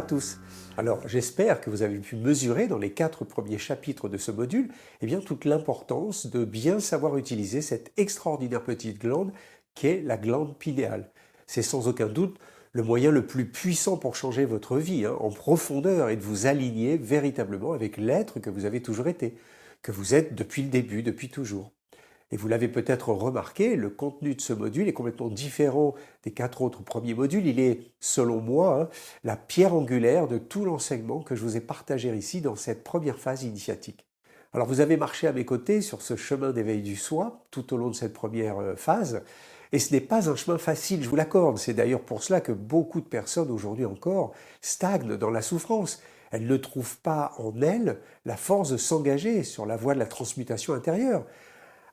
tous. Alors j'espère que vous avez pu mesurer dans les 4 premiers chapitres de ce module toute l'importance de bien savoir utiliser cette extraordinaire petite glande qu'est la glande pinéale. C'est sans aucun doute le moyen le plus puissant pour changer votre vie en profondeur et de vous aligner véritablement avec l'être que vous avez toujours été, que vous êtes depuis le début, depuis toujours. Et vous l'avez peut-être remarqué, le contenu de ce module est complètement différent des 4 autres premiers modules. Il est, selon moi, la pierre angulaire de tout l'enseignement que je vous ai partagé ici dans cette première phase initiatique. Alors vous avez marché à mes côtés sur ce chemin d'éveil du soi tout au long de cette première phase. Et ce n'est pas un chemin facile, je vous l'accorde. C'est d'ailleurs pour cela que beaucoup de personnes aujourd'hui encore stagnent dans la souffrance. Elles ne trouvent pas en elles la force de s'engager sur la voie de la transmutation intérieure.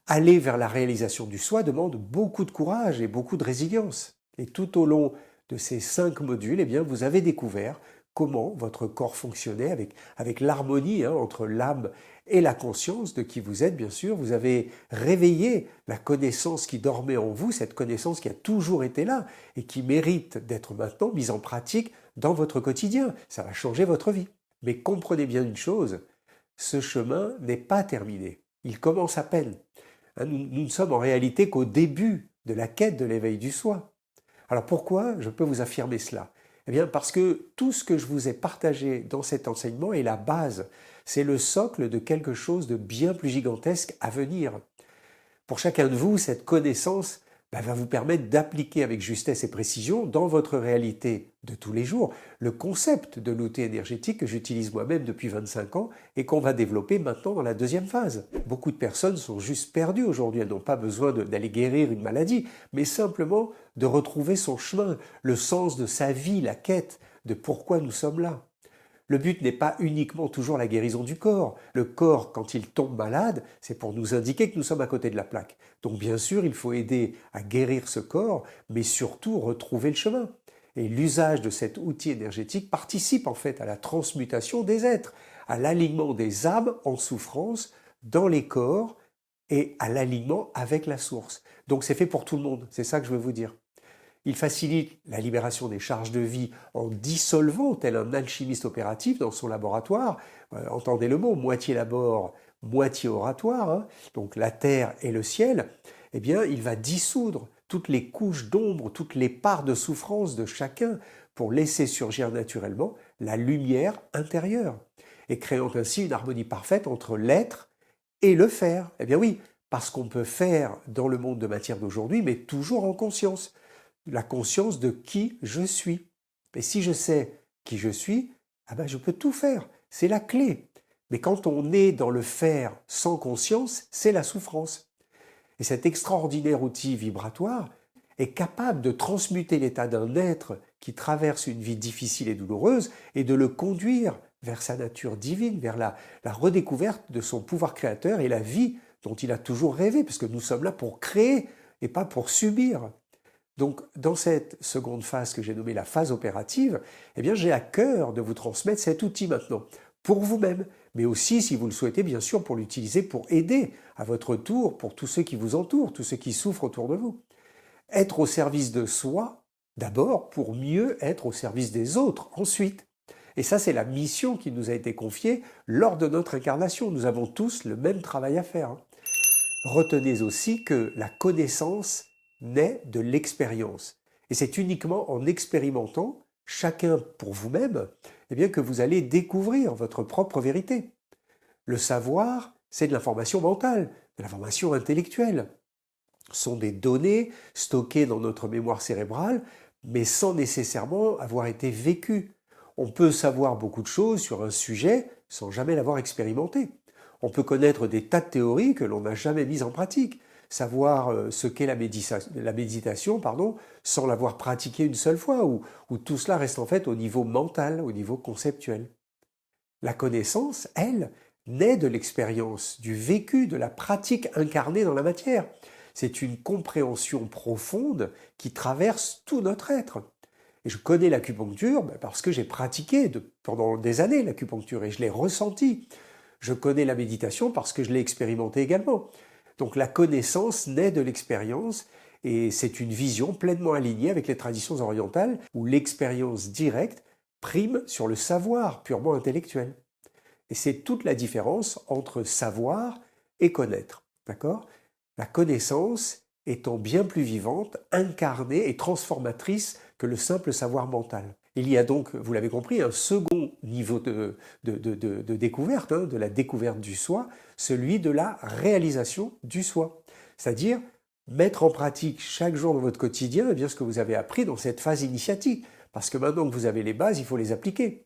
Aller vers la réalisation du soi demande beaucoup de courage et beaucoup de résilience. Et tout au long de ces 5 modules, vous avez découvert comment votre corps fonctionnait avec l'harmonie entre l'âme et la conscience de qui vous êtes, bien sûr. Vous avez réveillé la connaissance qui dormait en vous, cette connaissance qui a toujours été là et qui mérite d'être maintenant mise en pratique dans votre quotidien. Ça va changer votre vie. Mais comprenez bien une chose, ce chemin n'est pas terminé. Il commence à peine. Nous ne sommes en réalité qu'au début de la quête de l'éveil du soi. Alors pourquoi je peux vous affirmer cela? Parce que tout ce que je vous ai partagé dans cet enseignement est la base. C'est le socle de quelque chose de bien plus gigantesque à venir. Pour chacun de vous, cette connaissance va vous permettre d'appliquer avec justesse et précision dans votre réalité de tous les jours le concept de l'outil énergétique que j'utilise moi-même depuis 25 ans et qu'on va développer maintenant dans la deuxième phase. Beaucoup de personnes sont juste perdues aujourd'hui, elles n'ont pas besoin d'aller guérir une maladie, mais simplement de retrouver son chemin, le sens de sa vie, la quête de pourquoi nous sommes là. Le but n'est pas uniquement toujours la guérison du corps. Le corps, quand il tombe malade, c'est pour nous indiquer que nous sommes à côté de la plaque. Donc bien sûr, il faut aider à guérir ce corps, mais surtout retrouver le chemin. Et l'usage de cet outil énergétique participe en fait à la transmutation des êtres, à l'alignement des âmes en souffrance dans les corps et à l'alignement avec la source. Donc c'est fait pour tout le monde, c'est ça que je veux vous dire. Il facilite la libération des charges de vie en dissolvant, tel un alchimiste opératif dans son laboratoire. Entendez le mot, moitié labor, moitié oratoire, donc la terre et le ciel. Il va dissoudre toutes les couches d'ombre, toutes les parts de souffrance de chacun pour laisser surgir naturellement la lumière intérieure et créant ainsi une harmonie parfaite entre l'être et le faire. Oui, parce qu'on peut faire dans le monde de matière d'aujourd'hui, mais toujours en conscience. La conscience de qui je suis. Et si je sais qui je suis, je peux tout faire. C'est la clé. Mais quand on est dans le faire sans conscience, c'est la souffrance. Et cet extraordinaire outil vibratoire est capable de transmuter l'état d'un être qui traverse une vie difficile et douloureuse et de le conduire vers sa nature divine, vers la redécouverte de son pouvoir créateur et la vie dont il a toujours rêvé, parce que nous sommes là pour créer et pas pour subir. Donc, dans cette seconde phase que j'ai nommée la phase opérative, j'ai à cœur de vous transmettre cet outil maintenant, pour vous-même, mais aussi, si vous le souhaitez, bien sûr, pour l'utiliser pour aider à votre tour, pour tous ceux qui vous entourent, tous ceux qui souffrent autour de vous. Être au service de soi, d'abord, pour mieux être au service des autres, ensuite. Et ça, c'est la mission qui nous a été confiée lors de notre incarnation. Nous avons tous le même travail à faire. Retenez aussi que la connaissance naît de l'expérience. Et c'est uniquement en expérimentant, chacun pour vous-même, que vous allez découvrir votre propre vérité. Le savoir, c'est de l'information mentale, de l'information intellectuelle. Ce sont des données stockées dans notre mémoire cérébrale, mais sans nécessairement avoir été vécues. On peut savoir beaucoup de choses sur un sujet sans jamais l'avoir expérimenté. On peut connaître des tas de théories que l'on n'a jamais mises en pratique. Savoir ce qu'est la méditation, sans l'avoir pratiquée une seule fois, où tout cela reste en fait au niveau mental, au niveau conceptuel. La connaissance, elle, naît de l'expérience, du vécu, de la pratique incarnée dans la matière. C'est une compréhension profonde qui traverse tout notre être. Et je connais l'acupuncture parce que j'ai pratiqué pendant des années l'acupuncture et je l'ai ressenti. Je connais la méditation parce que je l'ai expérimenté également. Donc la connaissance naît de l'expérience et c'est une vision pleinement alignée avec les traditions orientales où l'expérience directe prime sur le savoir purement intellectuel. Et c'est toute la différence entre savoir et connaître. D'accord ? La connaissance étant bien plus vivante, incarnée et transformatrice que le simple savoir mental. Il y a donc, vous l'avez compris, un second niveau de découverte, de la découverte du soi, celui de la réalisation du soi. C'est-à-dire mettre en pratique chaque jour dans votre quotidien ce que vous avez appris dans cette phase initiatique. Parce que maintenant que vous avez les bases, il faut les appliquer.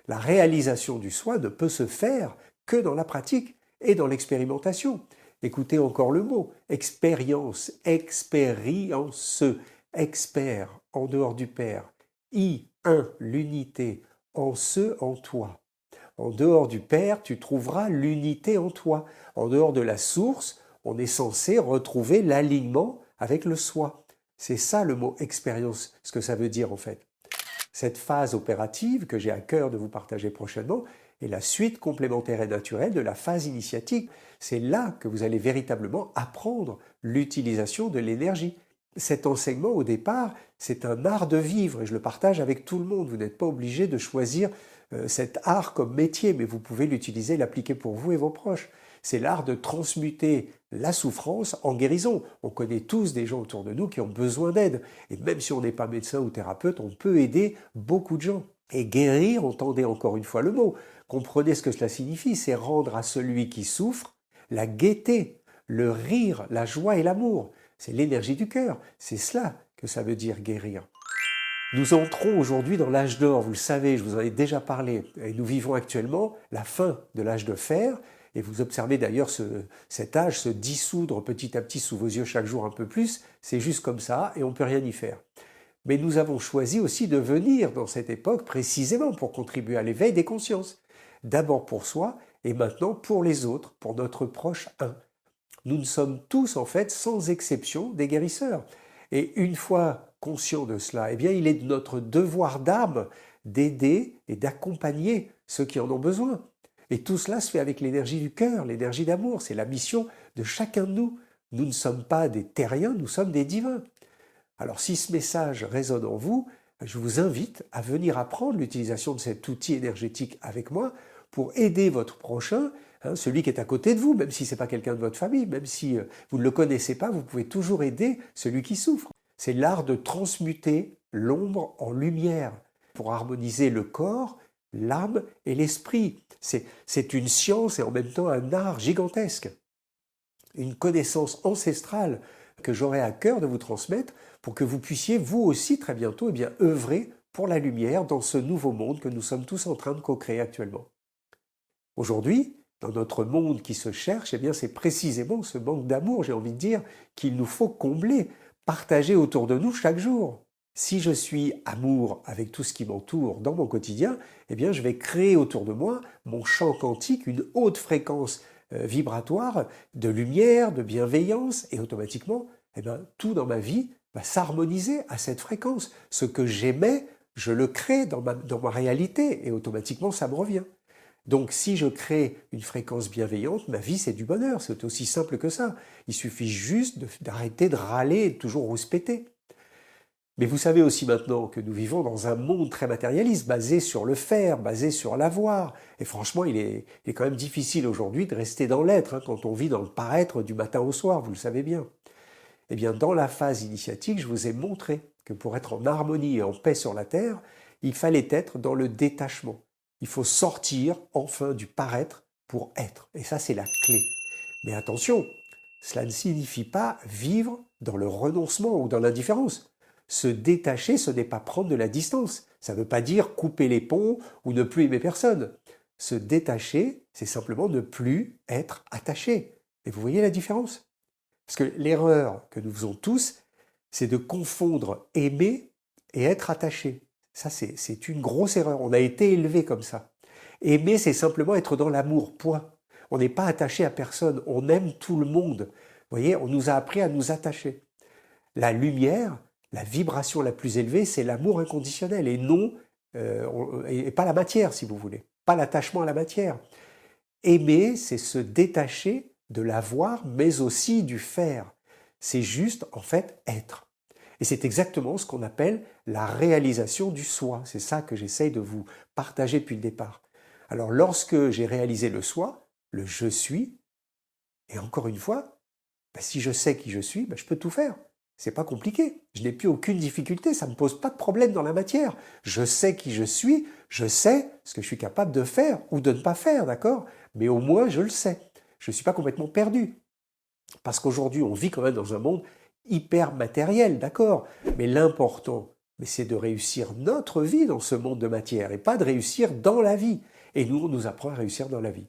La réalisation du soi ne peut se faire que dans la pratique et dans l'expérimentation. Écoutez encore le mot, expérience, expérience, expert, en dehors du Père, un, l'unité, en ce, en toi. En dehors du Père, tu trouveras l'unité en toi. En dehors de la source, on est censé retrouver l'alignement avec le soi. C'est ça le mot expérience, ce que ça veut dire en fait. Cette phase opérative que j'ai à cœur de vous partager prochainement est la suite complémentaire et naturelle de la phase initiatique. C'est là que vous allez véritablement apprendre l'utilisation de l'énergie. Cet enseignement, au départ, c'est un art de vivre et je le partage avec tout le monde. Vous n'êtes pas obligé de choisir cet art comme métier, mais vous pouvez l'utiliser, l'appliquer pour vous et vos proches. C'est l'art de transmuter la souffrance en guérison. On connaît tous des gens autour de nous qui ont besoin d'aide. Et même si on n'est pas médecin ou thérapeute, on peut aider beaucoup de gens. Et guérir, entendez encore une fois le mot, comprenez ce que cela signifie, c'est rendre à celui qui souffre la gaieté, le rire, la joie et l'amour. C'est l'énergie du cœur, c'est cela que ça veut dire guérir. Nous entrons aujourd'hui dans l'âge d'or, vous le savez, je vous en ai déjà parlé, et nous vivons actuellement la fin de l'âge de fer, et vous observez d'ailleurs cet âge se dissoudre petit à petit sous vos yeux chaque jour un peu plus, c'est juste comme ça et on ne peut rien y faire. Mais nous avons choisi aussi de venir dans cette époque précisément pour contribuer à l'éveil des consciences. D'abord pour soi et maintenant pour les autres, pour notre proche un. Nous ne sommes tous en fait sans exception des guérisseurs. Et une fois conscients de cela, eh bien il est de notre devoir d'âme d'aider et d'accompagner ceux qui en ont besoin. Et tout cela se fait avec l'énergie du cœur, l'énergie d'amour. C'est la mission de chacun de nous. Nous ne sommes pas des terriens, nous sommes des divins. Alors si ce message résonne en vous, je vous invite à venir apprendre l'utilisation de cet outil énergétique avec moi pour aider votre prochain, celui qui est à côté de vous, même si ce n'est pas quelqu'un de votre famille, même si vous ne le connaissez pas, vous pouvez toujours aider celui qui souffre. C'est l'art de transmuter l'ombre en lumière pour harmoniser le corps, l'âme et l'esprit. C'est une science et en même temps un art gigantesque. Une connaissance ancestrale que j'aurai à cœur de vous transmettre pour que vous puissiez vous aussi très bientôt œuvrer pour la lumière dans ce nouveau monde que nous sommes tous en train de co-créer actuellement. Aujourd'hui, dans notre monde qui se cherche, c'est précisément ce manque d'amour, j'ai envie de dire, qu'il nous faut combler, partager autour de nous chaque jour. Si je suis amour avec tout ce qui m'entoure dans mon quotidien, je vais créer autour de moi mon champ quantique, une haute fréquence vibratoire de lumière, de bienveillance, et automatiquement, tout dans ma vie va s'harmoniser à cette fréquence. Ce que j'aimais, je le crée dans ma réalité, et automatiquement ça me revient. Donc si je crée une fréquence bienveillante, ma vie c'est du bonheur, c'est aussi simple que ça. Il suffit juste d'arrêter de râler et de toujours rouspéter. Mais vous savez aussi maintenant que nous vivons dans un monde très matérialiste, basé sur le faire, basé sur l'avoir. Et franchement, il est quand même difficile aujourd'hui de rester dans l'être, quand on vit dans le paraître du matin au soir, vous le savez bien. Dans la phase initiatique, je vous ai montré que pour être en harmonie et en paix sur la Terre, il fallait être dans le détachement. Il faut sortir enfin du paraître pour être. Et ça, c'est la clé. Mais attention, cela ne signifie pas vivre dans le renoncement ou dans l'indifférence. Se détacher, ce n'est pas prendre de la distance. Ça ne veut pas dire couper les ponts ou ne plus aimer personne. Se détacher, c'est simplement ne plus être attaché. Et vous voyez la différence? Parce que l'erreur que nous faisons tous, c'est de confondre aimer et être attaché. Ça, c'est une grosse erreur. On a été élevé comme ça. Aimer, c'est simplement être dans l'amour, point. On n'est pas attaché à personne, on aime tout le monde. Vous voyez, on nous a appris à nous attacher. La lumière, la vibration la plus élevée, c'est l'amour inconditionnel et non, et pas la matière, si vous voulez, pas l'attachement à la matière. Aimer, c'est se détacher de l'avoir, mais aussi du faire. C'est juste, en fait, être. Et c'est exactement ce qu'on appelle la réalisation du soi. C'est ça que j'essaye de vous partager depuis le départ. Alors lorsque j'ai réalisé le soi, le je suis, et encore une fois, si je sais qui je suis, je peux tout faire. C'est pas compliqué. Je n'ai plus aucune difficulté. Ça ne me pose pas de problème dans la matière. Je sais qui je suis. Je sais ce que je suis capable de faire ou de ne pas faire, d'accord? Mais au moins, je le sais. Je ne suis pas complètement perdu. Parce qu'aujourd'hui, on vit quand même dans un monde hyper matériel, d'accord? Mais l'important, c'est de réussir notre vie dans ce monde de matière et pas de réussir dans la vie. Et nous, on nous apprend à réussir dans la vie.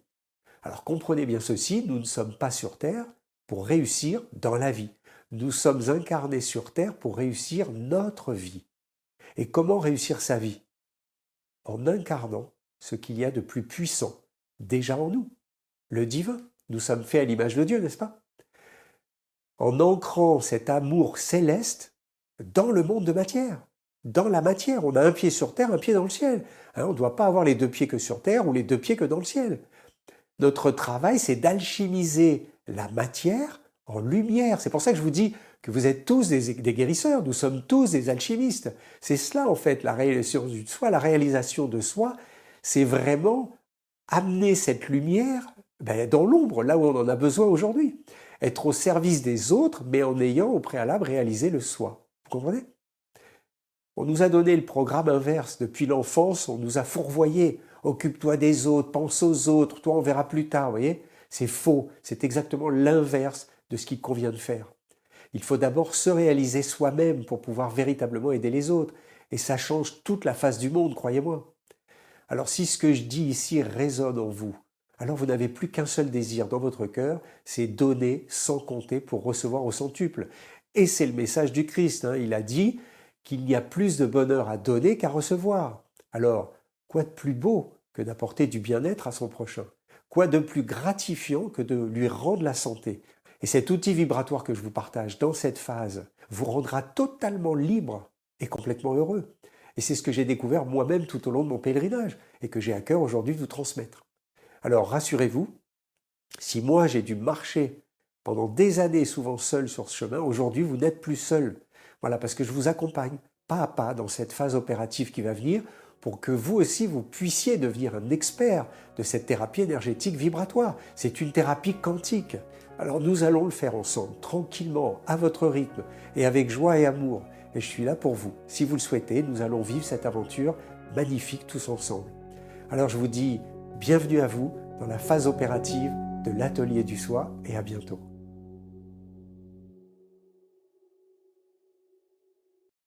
Alors comprenez bien ceci, nous ne sommes pas sur Terre pour réussir dans la vie. Nous sommes incarnés sur Terre pour réussir notre vie. Et comment réussir sa vie? En incarnant ce qu'il y a de plus puissant déjà en nous, le divin. Nous sommes faits à l'image de Dieu, n'est-ce pas? En ancrant cet amour céleste dans le monde de matière. Dans la matière, on a un pied sur Terre, un pied dans le ciel. On ne doit pas avoir les deux pieds que sur Terre ou les deux pieds que dans le ciel. Notre travail, c'est d'alchimiser la matière en lumière. C'est pour ça que je vous dis que vous êtes tous des guérisseurs, nous sommes tous des alchimistes. C'est cela en fait, la réalisation de soi, la réalisation de soi, c'est vraiment amener cette lumière dans l'ombre, là où on en a besoin aujourd'hui. Être au service des autres, mais en ayant au préalable réalisé le soi. Vous comprenez? On nous a donné le programme inverse. Depuis l'enfance, on nous a fourvoyés. Occupe-toi des autres, pense aux autres, toi on verra plus tard, vous voyez? C'est faux, c'est exactement l'inverse de ce qu'il convient de faire. Il faut d'abord se réaliser soi-même pour pouvoir véritablement aider les autres. Et ça change toute la face du monde, croyez-moi. Alors si ce que je dis ici résonne en vous, alors vous n'avez plus qu'un seul désir dans votre cœur, c'est donner sans compter pour recevoir au centuple. Et c'est le message du Christ, il a dit qu'il y a plus de bonheur à donner qu'à recevoir. Alors, quoi de plus beau que d'apporter du bien-être à son prochain? Quoi de plus gratifiant que de lui rendre la santé? Et cet outil vibratoire que je vous partage dans cette phase vous rendra totalement libre et complètement heureux. Et c'est ce que j'ai découvert moi-même tout au long de mon pèlerinage et que j'ai à cœur aujourd'hui de vous transmettre. Alors rassurez-vous, si moi j'ai dû marcher pendant des années souvent seul sur ce chemin, aujourd'hui vous n'êtes plus seul. Voilà, parce que je vous accompagne pas à pas dans cette phase opérative qui va venir pour que vous aussi vous puissiez devenir un expert de cette thérapie énergétique vibratoire. C'est une thérapie quantique. Alors nous allons le faire ensemble, tranquillement, à votre rythme et avec joie et amour. Et je suis là pour vous. Si vous le souhaitez, nous allons vivre cette aventure magnifique tous ensemble. Alors je vous dis bienvenue à vous dans la phase opérative de l'atelier du soi et à bientôt.